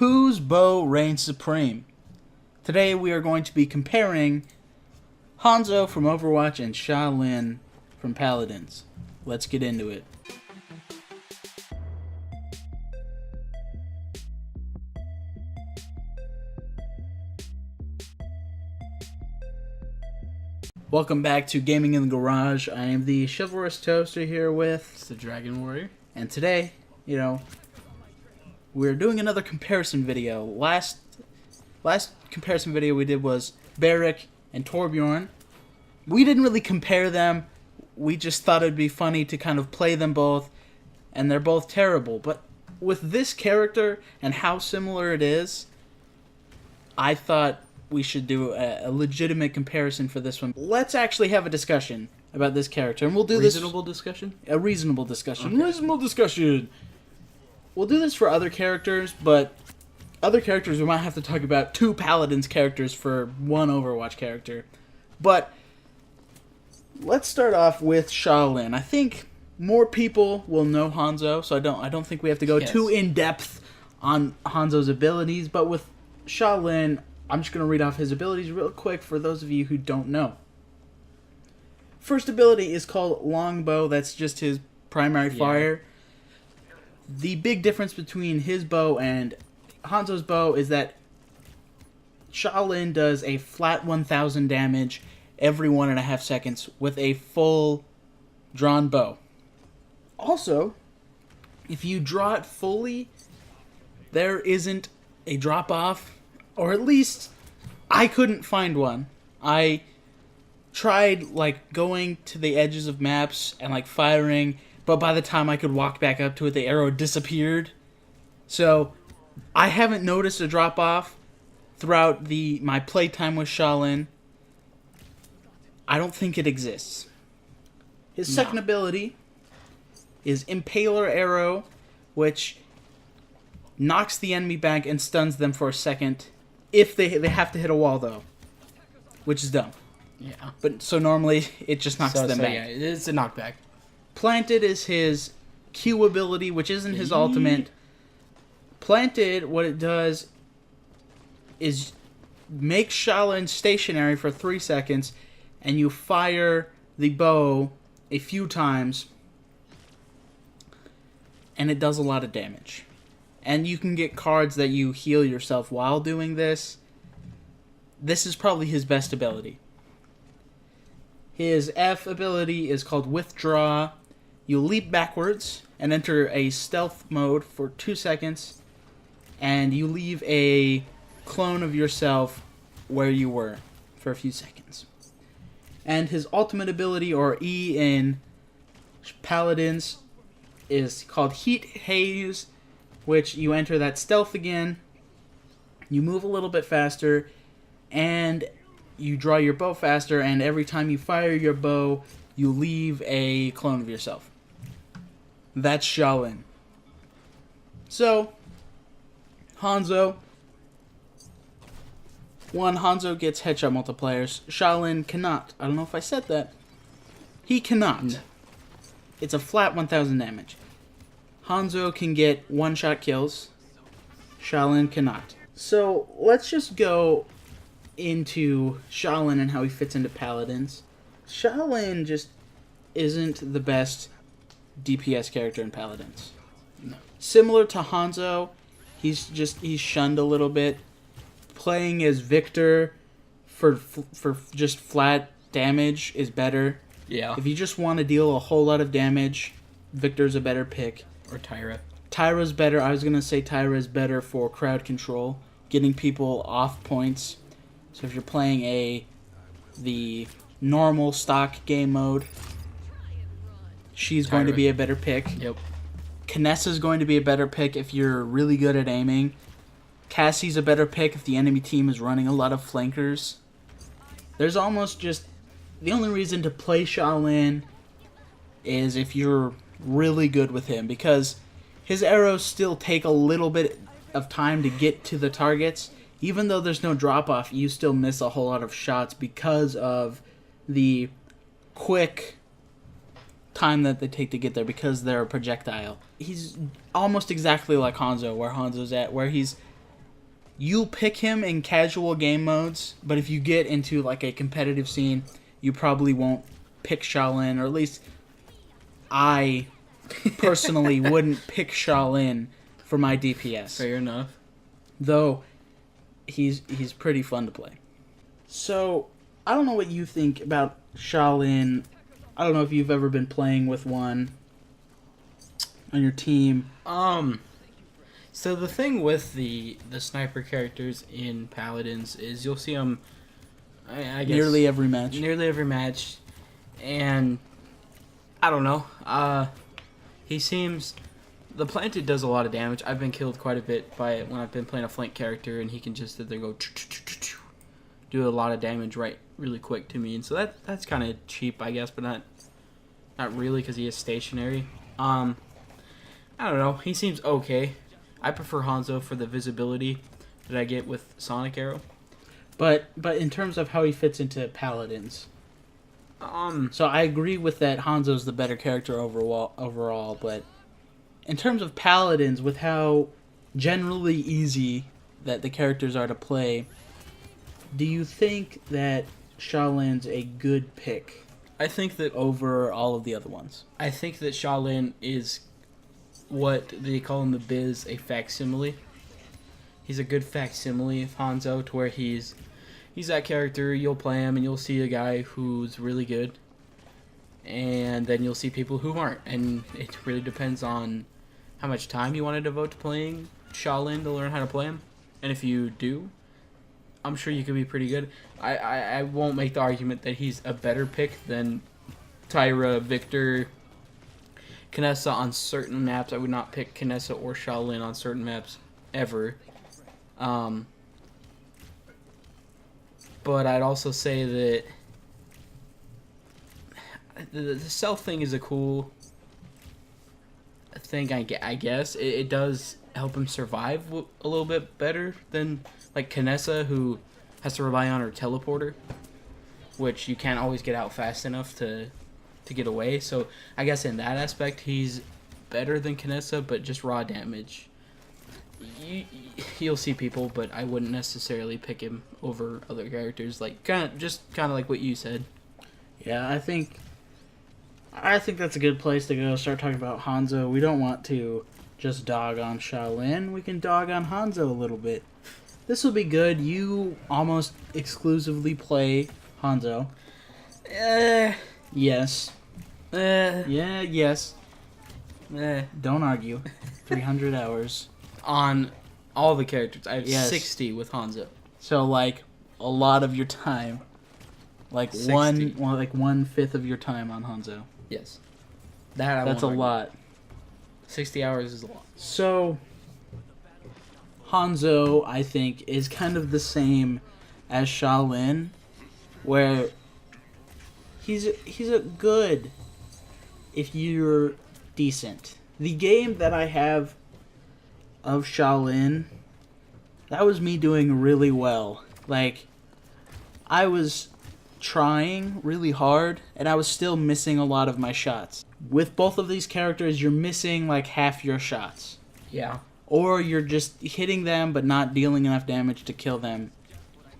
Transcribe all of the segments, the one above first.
Whose bow reigns supreme? Today we are going to be comparing Hanzo from Overwatch and Shalin from Paladins. Let's get into it. Welcome back to Gaming in the Garage. I am the Chivalrous Toaster here with the Dragon Warrior. And today, we're doing another comparison video. Last comparison video we did was Barrick and Torbjorn. We didn't really compare them. We just thought it'd be funny to kind of play them both, and they're both terrible. But with this character and how similar it is, I thought we should do a legitimate comparison for this one. Let's actually have a discussion about this character, and we'll do reasonable discussion? A reasonable discussion. Okay. Reasonable discussion. We'll do this for other characters, but other characters we might have to talk about two Paladins characters for one Overwatch character. But let's start off with Shalin. I think more people will know Hanzo, so I don't think we have to go too in depth on Hanzo's abilities. But with Shalin, I'm just going to read off his abilities real quick for those of you who don't know. First ability is called Longbow. That's just his primary fire. The big difference between his bow and Hanzo's bow is that Shalin does a flat 1,000 damage every 1.5 seconds with a full drawn bow. Also, if you draw it fully, there isn't a drop-off, or at least I couldn't find one. I tried going to the edges of maps and firing, but by the time I could walk back up to it, the arrow disappeared. So I haven't noticed a drop off throughout my playtime with Shalin. I don't think it exists. His second ability is Impaler Arrow, which knocks the enemy back and stuns them for a second. If they have to hit a wall though, which is dumb. Yeah. But so normally it just knocks them back. Yeah, it's a knockback. Planted is his Q ability, which isn't his ultimate. Planted, what it does is make Shalin stationary for 3 seconds, and you fire the bow a few times, and it does a lot of damage. And you can get cards that you heal yourself while doing this. This is probably his best ability. His F ability is called Withdraw. You leap backwards and enter a stealth mode for 2 seconds, and you leave a clone of yourself where you were for a few seconds. And his ultimate ability, or E in Paladins, is called Heat Haze, which you enter that stealth again, you move a little bit faster, and you draw your bow faster, and every time you fire your bow, you leave a clone of yourself. That's Shalin. So, Hanzo. Hanzo gets headshot multipliers. Shalin cannot. I don't know if I said that. He cannot. No. It's a flat 1,000 damage. Hanzo can get one-shot kills. Shalin cannot. So, let's just go into Shalin and how he fits into Paladins. Shalin just isn't the best DPS character in Paladins. No. Similar to Hanzo, he's shunned a little bit. Playing as Victor for just flat damage is better. Yeah. If you just want to deal a whole lot of damage, Victor's a better pick. Or Tyra. Tyra's better. I was going to say Tyra's better for crowd control, getting people off points. So if you're playing the normal stock game mode, she's going to be a better pick. Yep. Kinessa's going to be a better pick if you're really good at aiming. Cassie's a better pick if the enemy team is running a lot of flankers. There's almost just... The only reason to play Shalin is if you're really good with him, because his arrows still take a little bit of time to get to the targets. Even though there's no drop-off, you still miss a whole lot of shots because of the quick time that they take to get there, because they're a projectile. He's almost exactly like Hanzo, where Hanzo's at, where he's you'll pick him in casual game modes, but if you get into like a competitive scene, you probably won't pick Shalin, or at least I personally wouldn't pick Shalin for my DPS. Fair enough. Though he's pretty fun to play. So I don't know what you think about Shalin. I don't know if you've ever been playing with one on your team. So the thing with the sniper characters in Paladins is you'll see them, I guess, Nearly every match. And I don't know. He seems, the planted does a lot of damage. I've been killed quite a bit by it when I've been playing a flank character, and he can just sit there and go do a lot of damage really quick to me, and so that's kind of cheap, I guess, but not really, because he is stationary. I don't know. He seems okay. I prefer Hanzo for the visibility that I get with Sonic Arrow. But in terms of how he fits into Paladins, so I agree with that. Hanzo's the better character overall, but in terms of Paladins, with how generally easy that the characters are to play, do you think that Shalin's a good pick? I think that over all of the other ones. I think that Shalin is what they call in the biz a facsimile. He's a good facsimile of Hanzo, to where he's that character. You'll play him and you'll see a guy who's really good, and then you'll see people who aren't, and it really depends on how much time you want to devote to playing Shalin to learn how to play him. And if you do, I'm sure you could be pretty good. I won't make the argument that he's a better pick than Tyra, Victor, Kinessa on certain maps. I would not pick Kinessa or Shalin on certain maps ever. But I'd also say that the stealth thing is a cool thing, I guess. It does help him survive a little bit better than like Kinessa, who has to rely on her teleporter, which you can't always get out fast enough to get away. So I guess in that aspect he's better than Kinessa, but just raw damage, you'll see people, but I wouldn't necessarily pick him over other characters. Like kind of like what you said. Yeah, I think that's a good place to go. Start talking about Hanzo. We don't want to just dog on Shalin. We can dog on Hanzo a little bit. This will be good. You almost exclusively play Hanzo. Yes. Yeah, yes. Don't argue. 300 hours. On all the characters. I have Yes. 60 with Hanzo. So, like, a lot of your time. Like, 60. 1/5 of your time on Hanzo. Yes. That's a lot. 60 hours is a lot. So, Hanzo, I think, is kind of the same as Shalin, where he's a good if you're decent. The game that I have of Shalin, that was me doing really well. Like, I was trying really hard, and I was still missing a lot of my shots. With both of these characters, you're missing like half your shots. Yeah. Or you're just hitting them but not dealing enough damage to kill them.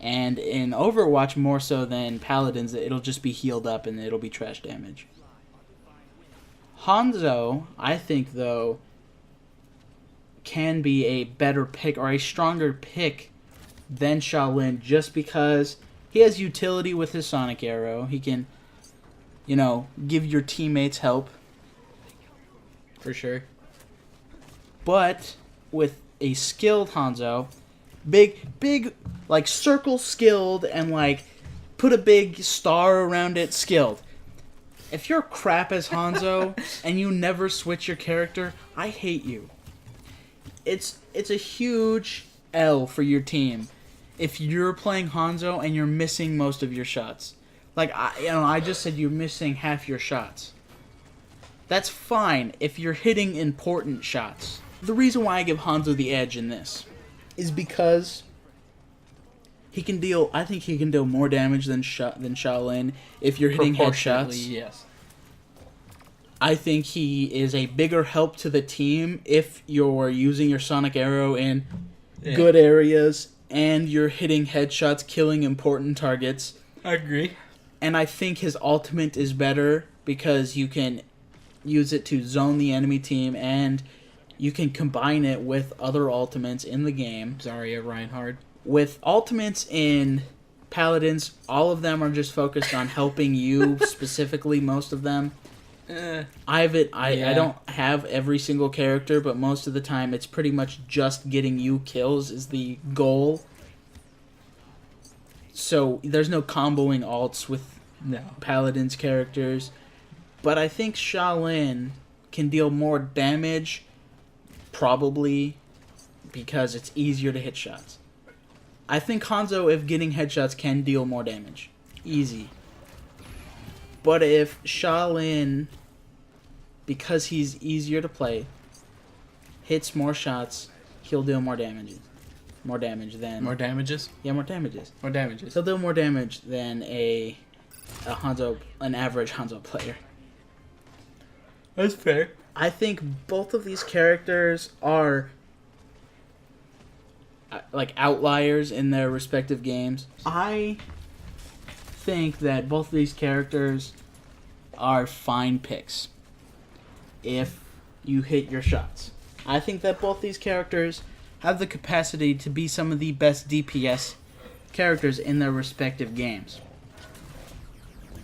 And in Overwatch, more so than Paladins, it'll just be healed up and it'll be trash damage. Hanzo, I think, though, can be a better pick or a stronger pick than Shalin, just because he has utility with his Sonic Arrow. He can, give your teammates help. For sure. But with a skilled Hanzo, big, like, circle skilled and, like, put a big star around it skilled. If you're crap as Hanzo and you never switch your character, I hate you. It's a huge L for your team if you're playing Hanzo and you're missing most of your shots. Like, I just said you're missing half your shots. That's fine if you're hitting important shots. The reason why I give Hanzo the edge in this is because I think he can deal more damage than Shalin if you're hitting headshots. Yes. I think he is a bigger help to the team if you're using your Sonic Arrow in good areas, and you're hitting headshots, killing important targets. I agree. And I think his ultimate is better because you can use it to zone the enemy team, and you can combine it with other ultimates in the game. Zarya, Reinhardt. With ultimates in Paladins, all of them are just focused on helping you specifically, most of them. I don't have every single character, but most of the time it's pretty much just getting you kills is the goal. So there's no comboing alts with Paladins characters. But I think Shalin can deal more damage, probably because it's easier to hit shots. I think Hanzo, if getting headshots, can deal more damage. Easy. But if Shalin, because he's easier to play, hits more shots, he'll deal more damage. More damage than... More damages? Yeah, more damages. More damages. He'll deal more damage than an average Hanzo player. That's fair. I think both of these characters are like outliers in their respective games. I think that both of these characters are fine picks if you hit your shots. I think that both these characters have the capacity to be some of the best DPS characters in their respective games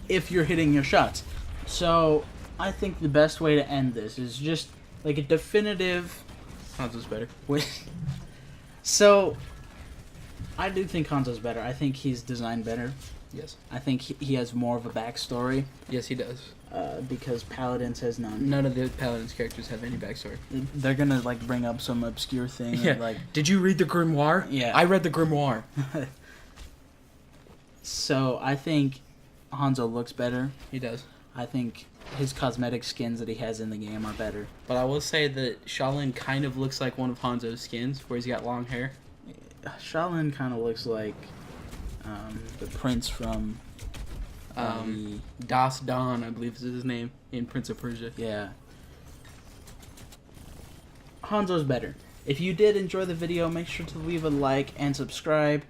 if you're hitting your shots. So I think the best way to end this is just like a definitive... Hanzo's better. So, I do think Hanzo's better. I think he's designed better. Yes. I think he has more of a backstory. Yes, he does. Because Paladins has none. None of the Paladins characters have any backstory. They're gonna like bring up some obscure thing. Yeah. And, like, did you read the Grimoire? Yeah. I read the Grimoire. So I think Hanzo looks better. He does. I think his cosmetic skins that he has in the game are better. But I will say that Shalin kind of looks like one of Hanzo's skins, where he's got long hair. Shalin kind of looks like the prince from... Das Don, I believe is his name, in Prince of Persia. Yeah. Hanzo's better. If you did enjoy the video, make sure to leave a like and subscribe.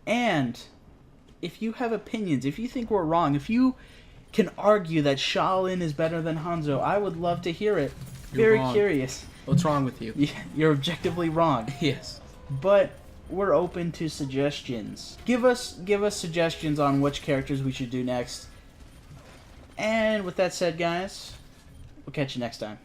And if you have opinions, if you think we're wrong, if you can argue that Shalin is better than Hanzo, I would love to hear it. Very curious. What's wrong with you? You're objectively wrong. Yes. But we're open to suggestions. Give us suggestions on which characters we should do next. And with that said, guys, we'll catch you next time.